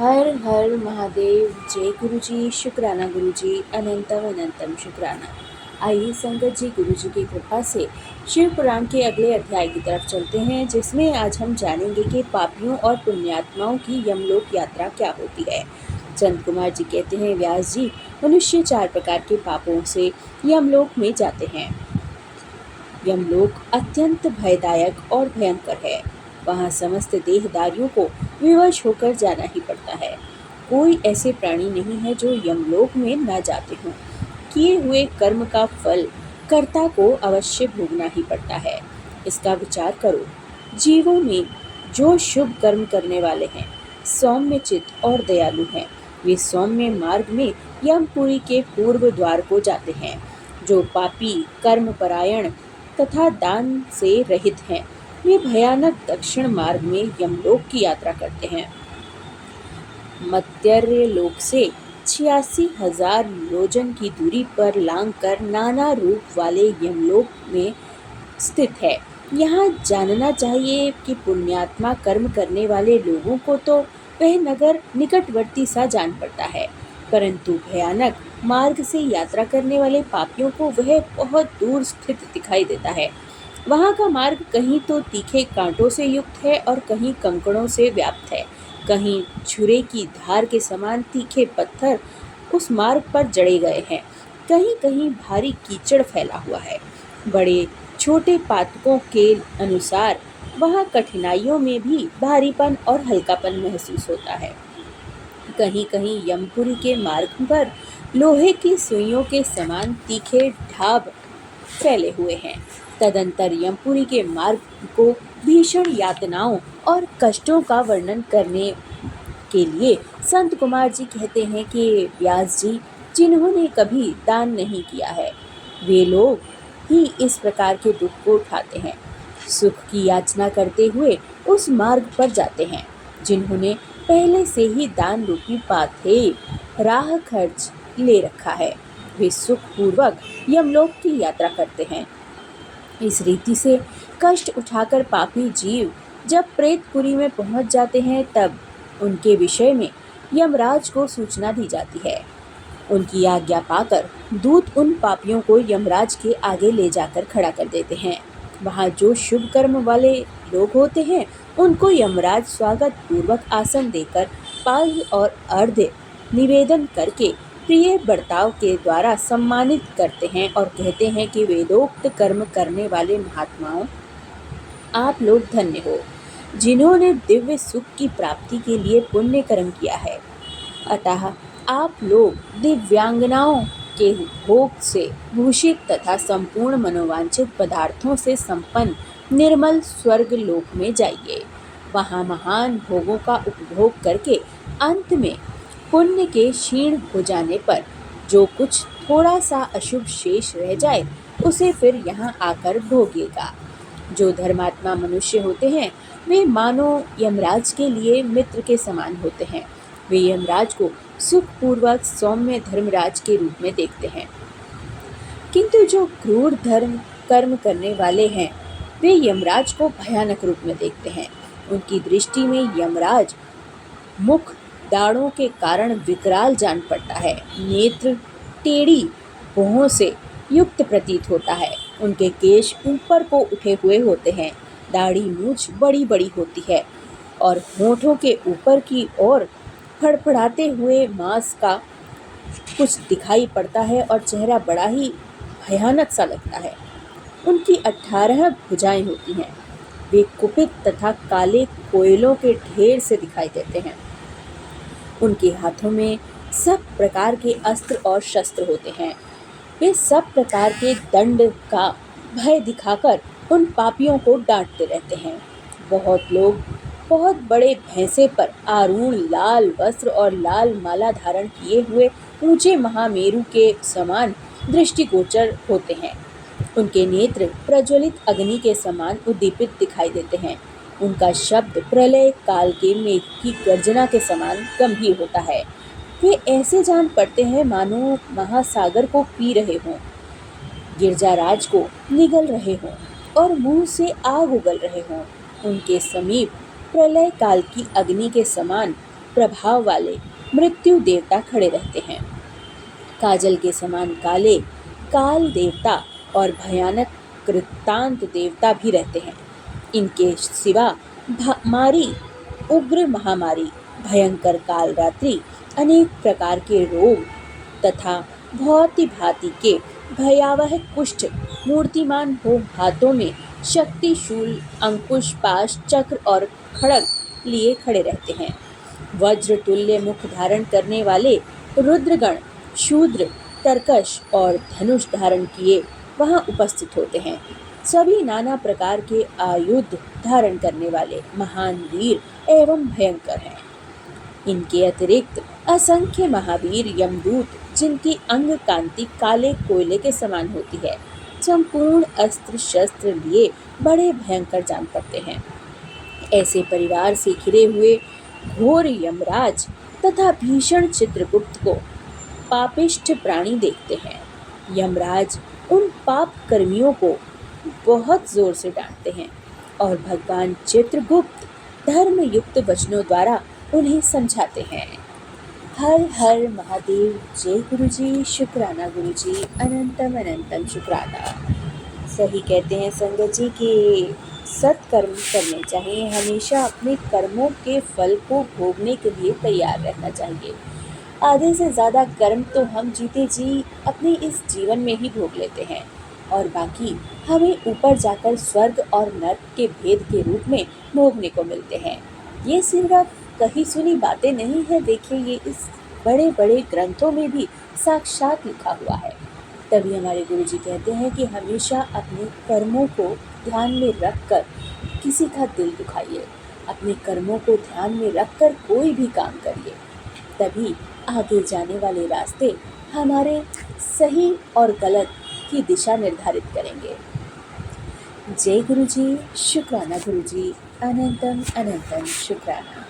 हर हर महादेव। जय गुरु जी, शुक्राना गुरु जी, अनंतम अनंतम शुक्राना। आइए संगत जी, गुरु जी की कृपा से शिव पुराण के अगले अध्याय की तरफ चलते हैं, जिसमें आज हम जानेंगे कि पापियों और पुण्यात्माओं की यमलोक यात्रा क्या होती है। चंद कुमार जी कहते हैं, व्यास जी, मनुष्य 4 प्रकार के पापों से यमलोक में जाते हैं। यमलोक अत्यंत भयदायक और भयंकर है। वहाँ समस्त देहधारियों को विवश होकर जाना ही पड़ता है। कोई ऐसे प्राणी नहीं है जो यमलोक में न जाते हों। किए हुए कर्म का फल कर्ता को अवश्य भोगना ही पड़ता है। इसका विचार करो। जीवों में जो शुभ कर्म करने वाले हैं, सौम्य चित्त और दयालु हैं, वे सौम्य मार्ग में यमपुरी के पूर्व द्वार को जाते हैं। जो पापी, कर्मपरायण तथा दान से रहित हैं, वे भयानक दक्षिण मार्ग में यमलोक की यात्रा करते हैं। मर्त्य लोक से 86,000 योजन की दूरी पर लांग कर नाना रूप वाले यमलोक में स्थित है। यहाँ जानना चाहिए कि पुण्यात्मा कर्म करने वाले लोगों को तो वह नगर निकटवर्ती सा जान पड़ता है, परंतु भयानक मार्ग से यात्रा करने वाले पापियों को वह बहुत दूर स्थित दिखाई देता है। वहाँ का मार्ग कहीं तो तीखे कांटों से युक्त है और कहीं कंकड़ों से व्याप्त है। कहीं छुरे की धार के समान तीखे पत्थर उस मार्ग पर जड़े गए हैं। कहीं कहीं भारी कीचड़ फैला हुआ है। बड़े छोटे पातकों के अनुसार वहाँ कठिनाइयों में भी भारीपन और हल्कापन महसूस होता है। कहीं कहीं यमपुरी के मार्ग पर लोहे की सुइयों के समान तीखे ढाब फैले हुए हैं। तदंतर यमपुरी के मार्ग को भीषण यातनाओं और कष्टों का वर्णन करने के लिए संत कुमार जी कहते हैं कि व्यास जी, जिन्होंने कभी दान नहीं किया है, वे लोग ही इस प्रकार के दुख को उठाते हैं। सुख की याचना करते हुए उस मार्ग पर जाते हैं। जिन्होंने पहले से ही दान रूपी पाथे राह खर्च ले रखा है, वे सुख पूर्वक यमलोक की यात्रा करते हैं। इस रीति से कष्ट उठाकर पापी जीव जब प्रेतपुरी में पहुंच जाते हैं, तब उनके विषय में यमराज को सूचना दी जाती है। उनकी आज्ञा पाकर दूत उन पापियों को यमराज के आगे ले जाकर खड़ा कर देते हैं। वहाँ जो शुभ कर्म वाले लोग होते हैं, उनको यमराज स्वागत पूर्वक आसन देकर पार्घ्य और अर्घ्य निवेदन करके प्रिय बर्ताव के द्वारा सम्मानित करते हैं और कहते हैं कि वेदोक्त कर्म करने वाले महात्माओं, आप लोग धन्य हो, जिन्होंने दिव्य सुख की प्राप्ति के लिए पुण्य कर्म किया है। अतः आप लोग दिव्यांगनाओं के भोग से भूषित तथा संपूर्ण मनोवांछित पदार्थों से संपन्न निर्मल स्वर्ग लोक में जाइए। वहाँ महान भोगों का उपभोग करके अंत में पुण्य के क्षीण हो जाने पर जो कुछ थोड़ा सा अशुभ शेष रह जाए, उसे फिर यहाँ आकर भोगेगा। जो धर्मात्मा मनुष्य होते हैं, वे मानो यमराज के लिए मित्र के समान होते हैं। वे यमराज को सुखपूर्वक सौम्य धर्मराज के रूप में देखते हैं, किंतु जो क्रूर धर्म कर्म करने वाले हैं, वे यमराज को भयानक रूप में देखते हैं। उनकी दृष्टि में यमराज मुख दाढ़ों के कारण विकराल जान पड़ता है। नेत्र टेढ़ी भौहों से युक्त प्रतीत होता है। उनके केश ऊपर को उठे हुए होते हैं। दाढ़ी मूछ बड़ी बड़ी होती है और होठों के ऊपर की ओर फड़फड़ाते हुए मांस का कुछ दिखाई पड़ता है और चेहरा बड़ा ही भयानक सा लगता है। उनकी 18 भुजाएं होती हैं। वे कुपित तथा काले कोयलों के ढेर से दिखाई देते हैं। उनके हाथों में सब प्रकार के अस्त्र और शस्त्र होते हैं। वे सब प्रकार के दंड का भय दिखाकर उन पापियों को डांटते रहते हैं। बहुत लोग बहुत बड़े भैंसे पर आरूढ़ लाल वस्त्र और लाल माला धारण किए हुए ऊंचे महामेरु के समान दृष्टिगोचर होते हैं। उनके नेत्र प्रज्वलित अग्नि के समान उद्दीपित दिखाई देते हैं। उनका शब्द प्रलय काल के मेघ की गर्जना के समान गंभीर होता है। वे ऐसे जान पड़ते हैं मानो महासागर को पी रहे हों, गिरजाराज को निगल रहे हों और मुंह से आग उगल रहे हों। उनके समीप प्रलय काल की अग्नि के समान प्रभाव वाले मृत्यु देवता खड़े रहते हैं। काजल के समान काले काल देवता और भयानक कृतांत देवता भी रहते हैं। इनके सिवा मारी उग्र महामारी, भयंकर काल रात्रि, अनेक प्रकार के रोग तथा भांति भांति के भयावह कुष्ठ मूर्तिमान हो हाथों में शक्तिशूल अंकुश, पाश, चक्र और खड़ग लिए खड़े रहते हैं। वज्र तुल्य मुख धारण करने वाले रुद्रगण शूद्र, तरकश और धनुष धारण किए वहां उपस्थित होते हैं। सभी नाना प्रकार के आयुध धारण करने वाले महान वीर एवं भयंकर हैं। इनके अतिरिक्त असंख्य महावीर यमदूत, जिनकी अंग कांति काले कोयले के समान होती है, संपूर्ण अस्त्र शस्त्र लिए बड़े भयंकर जान पड़ते हैं। ऐसे परिवार से घिरे हुए घोर यमराज तथा भीषण चित्रगुप्त को पापिष्ठ प्राणी देखते हैं। यमराज उन पाप कर्मियों को बहुत जोर से डांटते हैं और भगवान चित्रगुप्त धर्मयुक्त वचनों द्वारा उन्हें समझाते हैं। हर हर महादेव। जय गुरु जी। शुक्राना गुरु जी, अनंतम अनंतम शुक्राना। सही कहते हैं संगत जी कि सत्कर्म करने चाहिए, हमेशा अपने कर्मों के फल को भोगने के लिए तैयार रहना चाहिए। आधे से ज़्यादा कर्म तो हम जीते जी अपने इस जीवन में ही भोग लेते हैं और बाकी हमें ऊपर जाकर स्वर्ग और नरक के भेद के रूप में भोगने को मिलते हैं। ये सिर्फ कही सुनी बातें नहीं है, देखिए ये इस बड़े बड़े ग्रंथों में भी साक्षात लिखा हुआ है। तभी हमारे गुरु जी कहते हैं कि हमेशा अपने कर्मों को ध्यान में रखकर किसी का दिल दुखाइए, अपने कर्मों को ध्यान में रखकर कोई भी काम करिए, तभी आगे जाने वाले रास्ते हमारे सही और गलत की दिशा निर्धारित करेंगे। जय गुरु जी। शुक्राना गुरु जी, अनंतम अनंतम शुक्राना।